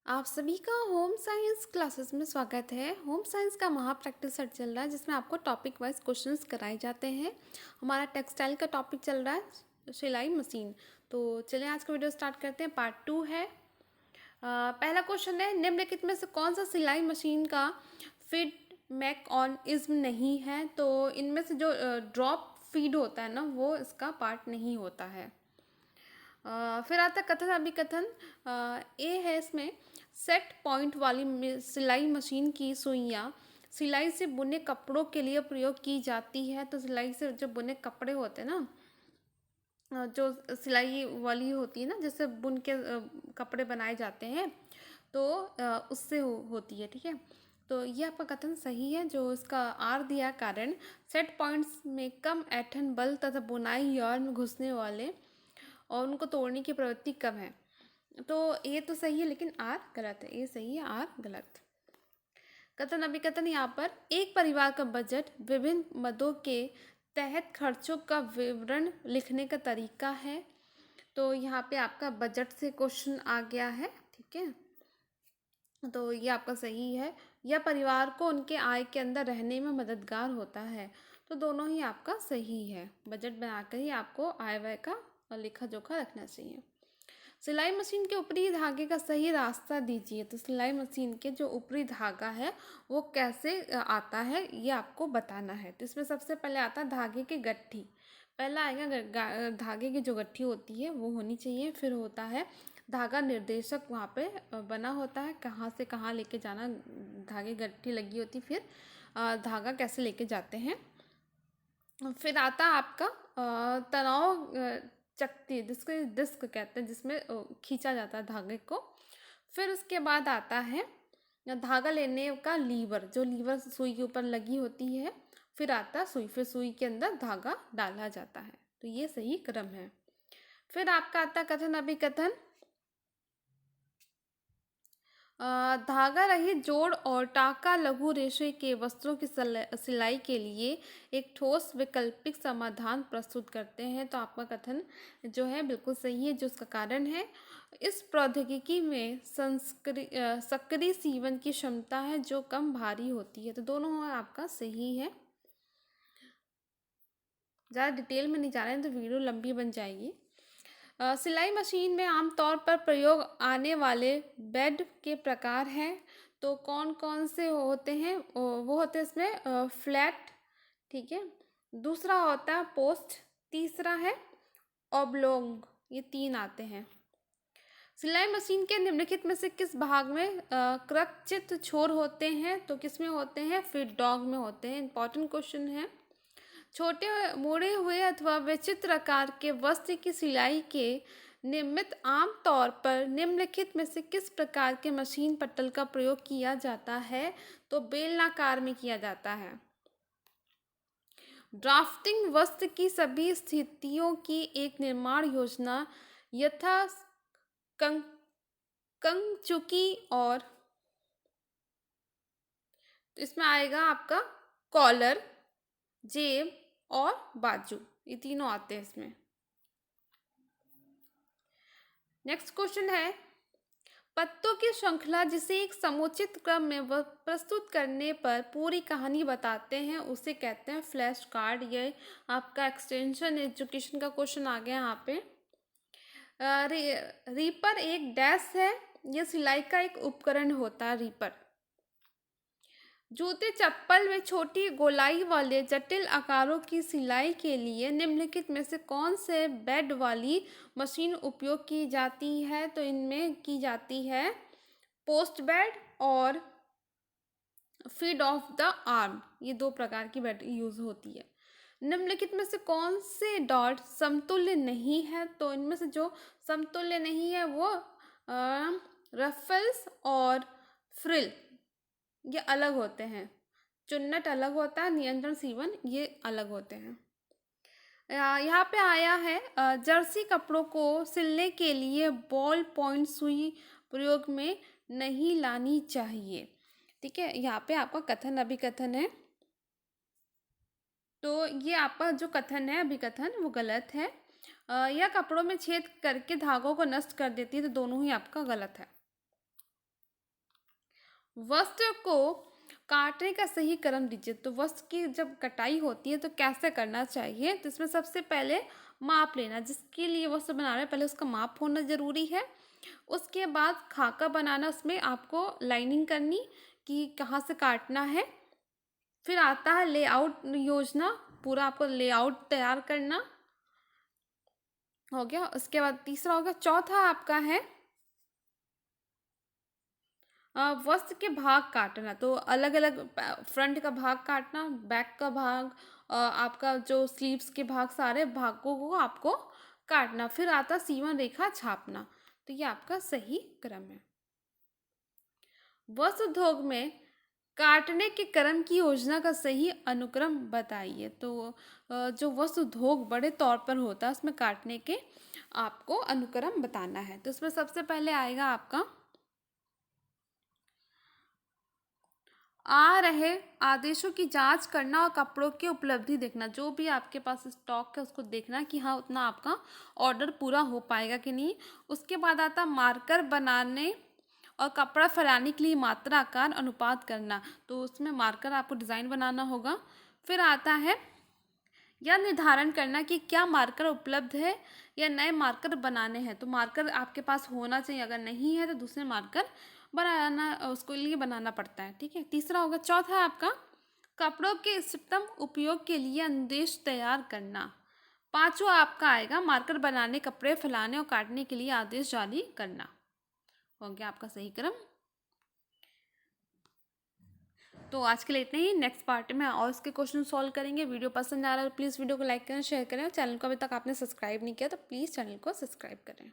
आप सभी का होम साइंस क्लासेस में स्वागत है। होम साइंस का महा प्रैक्टिस सेट चल रहा है जिसमें आपको टॉपिक वाइज क्वेश्चंस कराए जाते हैं। हमारा टेक्सटाइल का टॉपिक चल रहा है सिलाई मशीन। तो चलिए आज का वीडियो स्टार्ट करते हैं। पार्ट 2 है। पहला क्वेश्चन है, निम्नलिखित में से कौन सा सिलाई मशीन का फीड मैकेनिज्म नहीं है? तो इनमें से जो ड्रॉप फीड होता है ना, वो इसका पार्ट नहीं होता है। फिर आता है कथन अभिकथन। ए है इसमें, सेट पॉइंट वाली सिलाई मशीन की सुइयाँ सिलाई से बुने कपड़ों के लिए प्रयोग की जाती है। तो सिलाई से जो बुने कपड़े होते हैं ना, जो सिलाई वाली होती है ना, जैसे बुन के कपड़े बनाए जाते हैं, तो उससे होती है। ठीक है, तो ये आपका कथन सही है। जो इसका आर दिया कारण, सेट पॉइंट्स में कम ऐंठन बल तथा बुनाई यार्न में घुसने वाले और उनको तोड़ने की प्रवृत्ति कम है। तो ये तो सही है, लेकिन आर गलत है। ये सही है, आर गलत। कथन अभिकथन यहाँ पर, एक परिवार का बजट विभिन्न मदों के तहत खर्चों का विवरण लिखने का तरीका है। तो यहाँ पे आपका बजट से क्वेश्चन आ गया है। ठीक है, तो ये आपका सही है। यह परिवार को उनके आय के अंदर रहने में मददगार होता है। तो दोनों ही आपका सही है। बजट बनाकर ही आपको आय व्यय का लेखा जोखा रखना चाहिए। सिलाई मशीन के ऊपरी धागे का सही रास्ता दीजिए। तो सिलाई मशीन के जो ऊपरी धागा है वो कैसे आता है, ये आपको बताना है। तो इसमें सबसे पहले आता है धागे की गट्ठी। पहला आएगा धागे की जो गट्ठी होती है वो होनी चाहिए। फिर होता है धागा निर्देशक, वहाँ पे बना होता है कहाँ से कहाँ लेके जाना, धागे गट्ठी लगी होती। फिर धागा कैसे लेके जाते हैं। फिर आता है आपका तनाव चकती, जिसको डिस्क कहते हैं, जिसमें खींचा जाता है धागे को। फिर उसके बाद आता है धागा लेने का लीवर, जो लीवर सुई के ऊपर लगी होती है। फिर आता है सुई, फिर सुई के अंदर धागा डाला जाता है। तो ये सही क्रम है। फिर आपका आता है कथन अभिकथन। धागा रहित जोड़ और टाका लघु रेशे के वस्त्रों की सिलाई के लिए एक ठोस वैकल्पिक समाधान प्रस्तुत करते हैं। तो आपका कथन जो है बिल्कुल सही है। जो उसका कारण है, इस प्रौद्योगिकी में सक्रिय सीवन की क्षमता है जो कम भारी होती है। तो दोनों आपका सही है। ज़्यादा डिटेल में नहीं जा रहे हैं तो वीडियो लंबी बन जाएगी। सिलाई मशीन में आमतौर पर प्रयोग आने वाले बेड के प्रकार हैं। तो कौन कौन से होते हैं? वो होते हैं इसमें फ्लैट, ठीक है, दूसरा होता है पोस्ट, तीसरा है ऑब्लोंग। ये तीन आते हैं। सिलाई मशीन के निम्नलिखित में से किस भाग में क्रचित छोर होते हैं? तो किस में होते हैं? फिर डॉग में होते हैं। इंपॉर्टेंट क्वेश्चन है। छोटे मुड़े हुए अथवा विचित्र आकार के वस्त्र की सिलाई के निमित्त आम तौर पर निम्नलिखित में से किस प्रकार के मशीन पट्टल का प्रयोग किया जाता है? तो बेलनाकार में किया जाता है। ड्राफ्टिंग वस्त्र की सभी स्थितियों की एक निर्माण योजना यथा कंग कंगचुकी, और इसमें आएगा आपका कॉलर, जेब और बाजू, ये तीनों आते हैं इसमें। नेक्स्ट क्वेश्चन है, पत्तों की श्रृंखला जिसे एक समुचित क्रम में वह प्रस्तुत करने पर पूरी कहानी बताते हैं, उसे कहते हैं फ्लैश कार्ड। ये आपका एक्सटेंशन एजुकेशन का क्वेश्चन आ गया यहाँ पे। रीपर एक डैश है। यह सिलाई का एक उपकरण होता है, रीपर। जूते चप्पल में छोटी गोलाई वाले जटिल आकारों की सिलाई के लिए निम्नलिखित में से कौन से बेड वाली मशीन उपयोग की जाती है? तो इनमें की जाती है पोस्ट बेड और फीड ऑफ द आर्म। ये दो प्रकार की बेड यूज होती है। निम्नलिखित में से कौन से डॉट समतुल्य नहीं है? तो इनमें से जो समतुल्य नहीं है वो रफल्स और फ्रिल, ये अलग होते हैं। चुन्नट अलग होता है, नियंत्रण सीवन ये अलग होते हैं। यहाँ पे आया है, जर्सी कपड़ों को सिलने के लिए बॉल पॉइंट सुई प्रयोग में नहीं लानी चाहिए। ठीक है, यहाँ पे आपका कथन अभिकथन है। तो ये आपका जो कथन है अभिकथन वो गलत है। यह कपड़ों में छेद करके धागों को नष्ट कर देती है। तो दोनों ही आपका गलत है। वस्त्र को काटने का सही क्रम दीजिए। तो वस्त्र की जब कटाई होती है तो कैसे करना चाहिए, तो इसमें सबसे पहले माप लेना, जिसके लिए वस्त्र बना रहे हैं पहले उसका माप होना ज़रूरी है। उसके बाद खाका बनाना, उसमें आपको लाइनिंग करनी कि कहाँ से काटना है। फिर आता है लेआउट योजना, पूरा आपको लेआउट तैयार करना हो गया। उसके बाद तीसरा हो गया, चौथा आपका है वस्त्र के भाग काटना। तो अलग अलग फ्रंट का भाग काटना, बैक का भाग, आपका जो स्लीव्स के भाग, सारे भागों को आपको काटना। फिर आता सीमा रेखा छापना। तो ये आपका सही क्रम है। वस्त्र उद्योग में काटने के क्रम की योजना का सही अनुक्रम बताइए। तो जो वस्त्र उद्योग बड़े तौर पर होता है उसमें काटने के आपको अनुक्रम बताना है। तो इसमें सबसे पहले आएगा आपका आ रहे आदेशों की जांच करना और कपड़ों की उपलब्धि देखना। जो भी आपके पास स्टॉक है उसको देखना कि हाँ उतना आपका ऑर्डर पूरा हो पाएगा कि नहीं। उसके बाद आता मार्कर बनाने और कपड़ा फैलाने के लिए मात्रा आकार अनुपात करना। तो उसमें मार्कर आपको डिज़ाइन बनाना होगा। फिर आता है यह निर्धारण करना कि क्या मार्कर उपलब्ध है या नए मार्कर बनाने हैं। तो मार्कर आपके पास होना चाहिए, अगर नहीं है तो दूसरे मार्कर बनाना, उसको लिए बनाना पड़ता है। ठीक है, तीसरा होगा, चौथा है आपका कपड़ों के इष्टतम उपयोग के लिए निर्देश तैयार करना। पांचवा आपका आएगा मार्कर बनाने, कपड़े फैलाने और काटने के लिए आदेश जारी करना। हो गया आपका सही क्रम। तो आज के लिए इतना ही। नेक्स्ट पार्ट में और इसके क्वेश्चन सॉल्व करेंगे। वीडियो पसंद आ रहा है तो प्लीज़ वीडियो को लाइक करें, शेयर करें, और चैनल को अभी तक आपने सब्सक्राइब नहीं किया तो प्लीज़ चैनल को सब्सक्राइब करें।